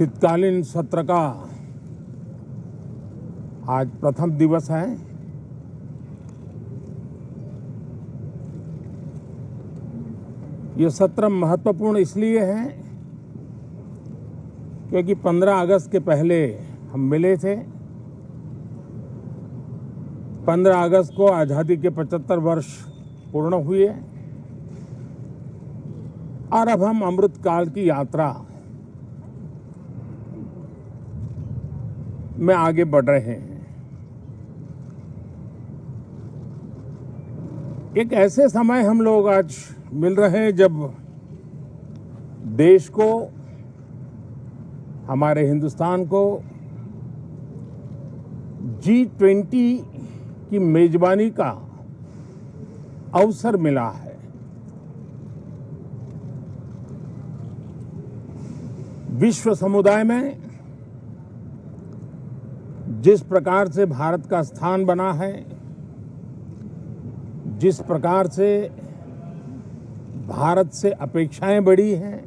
शीतकालीन सत्र का आज प्रथम दिवस है। ये सत्र महत्वपूर्ण इसलिए है क्योंकि 15 अगस्त के पहले हम मिले थे। 15 अगस्त को आज़ादी के 75 वर्ष पूर्ण हुए और अब हम अमृतकाल की यात्रा में आगे बढ़ रहे हैं। एक ऐसे समय हम लोग आज मिल रहे हैं जब देश को, हमारे हिंदुस्तान को G20 की मेजबानी का अवसर मिला है। विश्व समुदाय में जिस प्रकार से भारत का स्थान बना है, जिस प्रकार से भारत से अपेक्षाएं बढ़ी हैं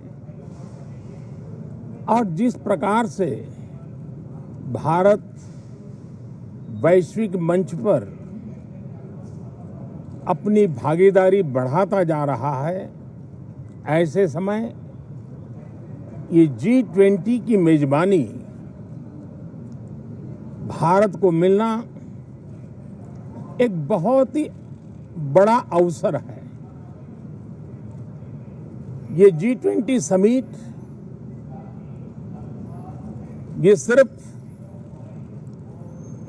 और जिस प्रकार से भारत वैश्विक मंच पर अपनी भागीदारी बढ़ाता जा रहा है, ऐसे समय ये G20 की मेजबानी भारत को मिलना एक बहुत ही बड़ा अवसर है। ये G20 समिट ये सिर्फ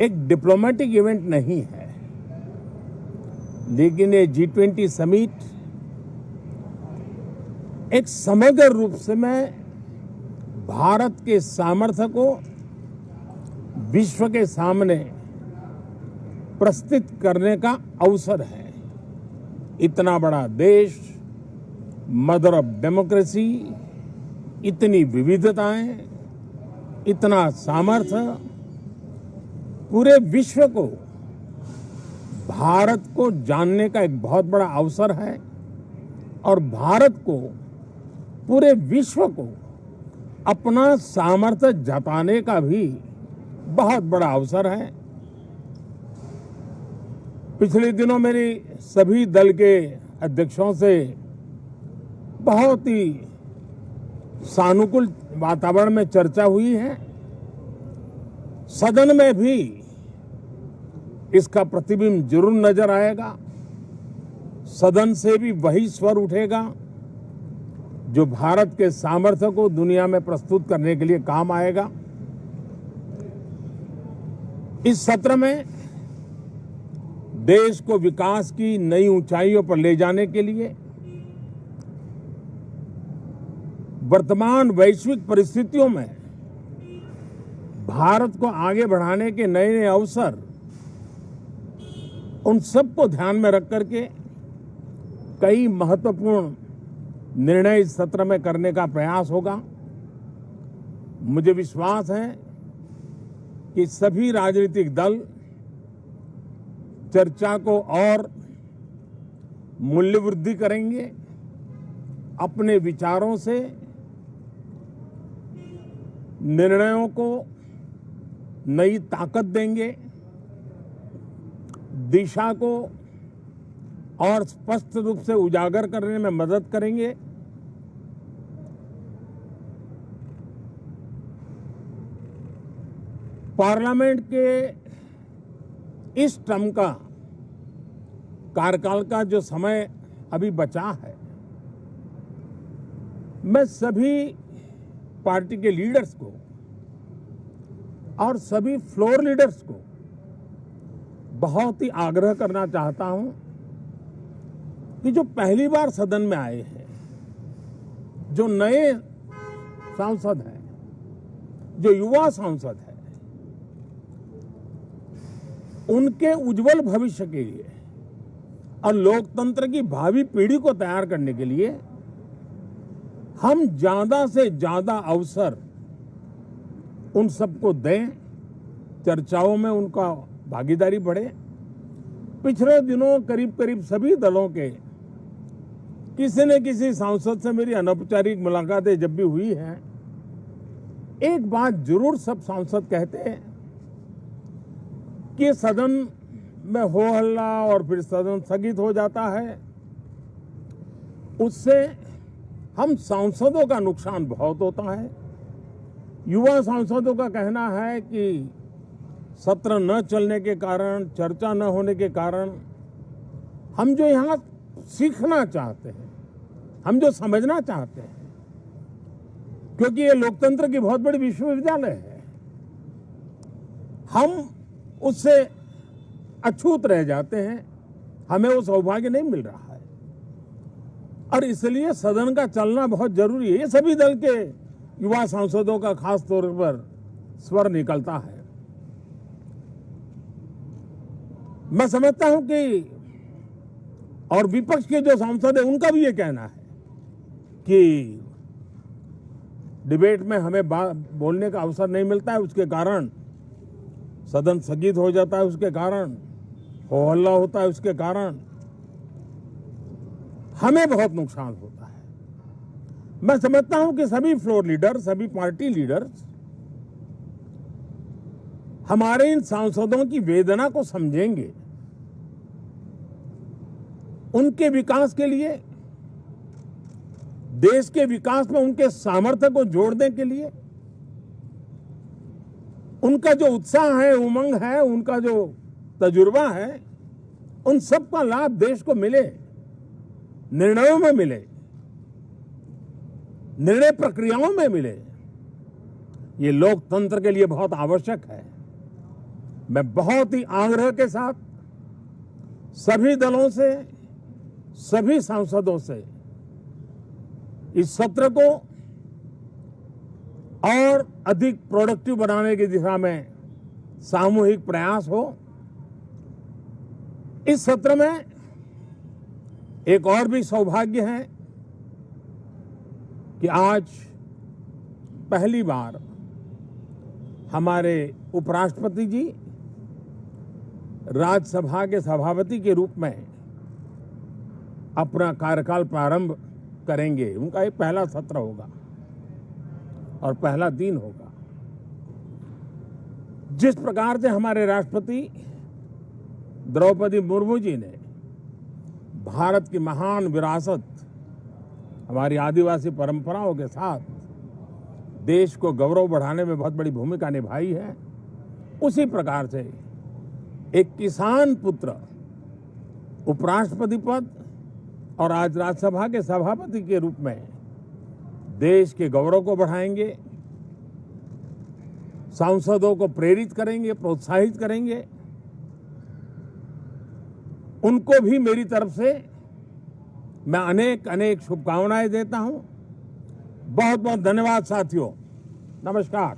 एक डिप्लोमेटिक इवेंट नहीं है, लेकिन ये G20 समिट एक समग्र रूप से मैं भारत के सामर्थ्य को विश्व के सामने प्रस्तुत करने का अवसर है। इतना बड़ा देश, मदर ऑफ डेमोक्रेसी, इतनी विविधताएं, इतना सामर्थ्य, पूरे विश्व को भारत को जानने का एक बहुत बड़ा अवसर है और भारत को, पूरे विश्व को अपना सामर्थ्य जताने का भी बहुत बड़ा अवसर है। पिछले दिनों मेरी सभी दल के अध्यक्षों से बहुत ही सानुकूल वातावरण में चर्चा हुई है। सदन में भी इसका प्रतिबिंब जरूर नजर आएगा। सदन से भी वही स्वर उठेगा जो भारत के सामर्थ्य को दुनिया में प्रस्तुत करने के लिए काम आएगा। इस सत्र में देश को विकास की नई ऊंचाइयों पर ले जाने के लिए वर्तमान वैश्विक परिस्थितियों में भारत को आगे बढ़ाने के नए नए अवसर, उन सबको ध्यान में रख करके कई महत्वपूर्ण निर्णय इस सत्र में करने का प्रयास होगा। मुझे विश्वास है कि सभी राजनीतिक दल चर्चा को और मूल्य वृद्धि करेंगे, अपने विचारों से निर्णयों को नई ताकत देंगे, दिशा को और स्पष्ट रूप से उजागर करने में मदद करेंगे। पार्लियामेंट के इस टर्म का कार्यकाल का जो समय अभी बचा है, मैं सभी पार्टी के लीडर्स को और सभी फ्लोर लीडर्स को बहुत ही आग्रह करना चाहता हूं कि जो पहली बार सदन में आए हैं, जो नए सांसद हैं, जो युवा सांसद हैं, उनके उज्जवल भविष्य के लिए और लोकतंत्र की भावी पीढ़ी को तैयार करने के लिए हम ज्यादा से ज्यादा अवसर उन सबको दें, चर्चाओं में उनका भागीदारी बढ़े। पिछले दिनों करीब करीब सभी दलों के किसी न किसी सांसद से मेरी अनौपचारिक मुलाकातें जब भी हुई हैं, एक बात जरूर सब सांसद कहते हैं कि सदन में हो हल्ला और फिर सदन स्थगित हो जाता है, उससे हम सांसदों का नुकसान बहुत होता है। युवा सांसदों का कहना है कि सत्र न चलने के कारण, चर्चा न होने के कारण हम जो यहाँ सीखना चाहते हैं, हम जो समझना चाहते हैं, क्योंकि ये लोकतंत्र की बहुत बड़ी विश्वविद्यालय है, हम उससे अछूत रह जाते हैं, हमें वो सौभाग्य नहीं मिल रहा है और इसलिए सदन का चलना बहुत जरूरी है। ये सभी दल के युवा सांसदों का खास तौर पर स्वर निकलता है। मैं समझता हूं कि और विपक्ष के जो सांसद है उनका भी ये कहना है कि डिबेट में हमें बोलने का अवसर नहीं मिलता है, उसके कारण सदन स्थगित हो जाता है, उसके कारण हो हल्ला होता है, उसके कारण हमें बहुत नुकसान होता है। मैं समझता हूं कि सभी फ्लोर लीडर, सभी पार्टी लीडर्स हमारे इन सांसदों की वेदना को समझेंगे, उनके विकास के लिए, देश के विकास में उनके सामर्थ्य को जोड़ने के लिए, उनका जो उत्साह है, उमंग है, उनका जो तजुर्बा है, उन सब का लाभ देश को मिले, निर्णयों में मिले, निर्णय प्रक्रियाओं में मिले। ये लोकतंत्र के लिए बहुत आवश्यक है। मैं बहुत ही आग्रह के साथ सभी दलों से, सभी सांसदों से इस सत्र को और अधिक प्रोडक्टिव बनाने की दिशा में सामूहिक प्रयास हो। इस सत्र में एक और भी सौभाग्य है कि आज पहली बार हमारे उपराष्ट्रपति जी राज्यसभा के सभापति के रूप में अपना कार्यकाल प्रारंभ करेंगे। उनका ये पहला सत्र होगा और पहला दिन होगा। जिस प्रकार से हमारे राष्ट्रपति द्रौपदी मुर्मू जी ने भारत की महान विरासत, हमारी आदिवासी परंपराओं के साथ देश को गौरव बढ़ाने में बहुत बड़ी भूमिका निभाई है, उसी प्रकार से एक किसान पुत्र उपराष्ट्रपति पद और आज राज्यसभा के सभापति के रूप में देश के गौरव को बढ़ाएंगे, सांसदों को प्रेरित करेंगे, प्रोत्साहित करेंगे। उनको भी मेरी तरफ से मैं अनेक अनेक शुभकामनाएं देता हूं। बहुत बहुत धन्यवाद साथियों। नमस्कार।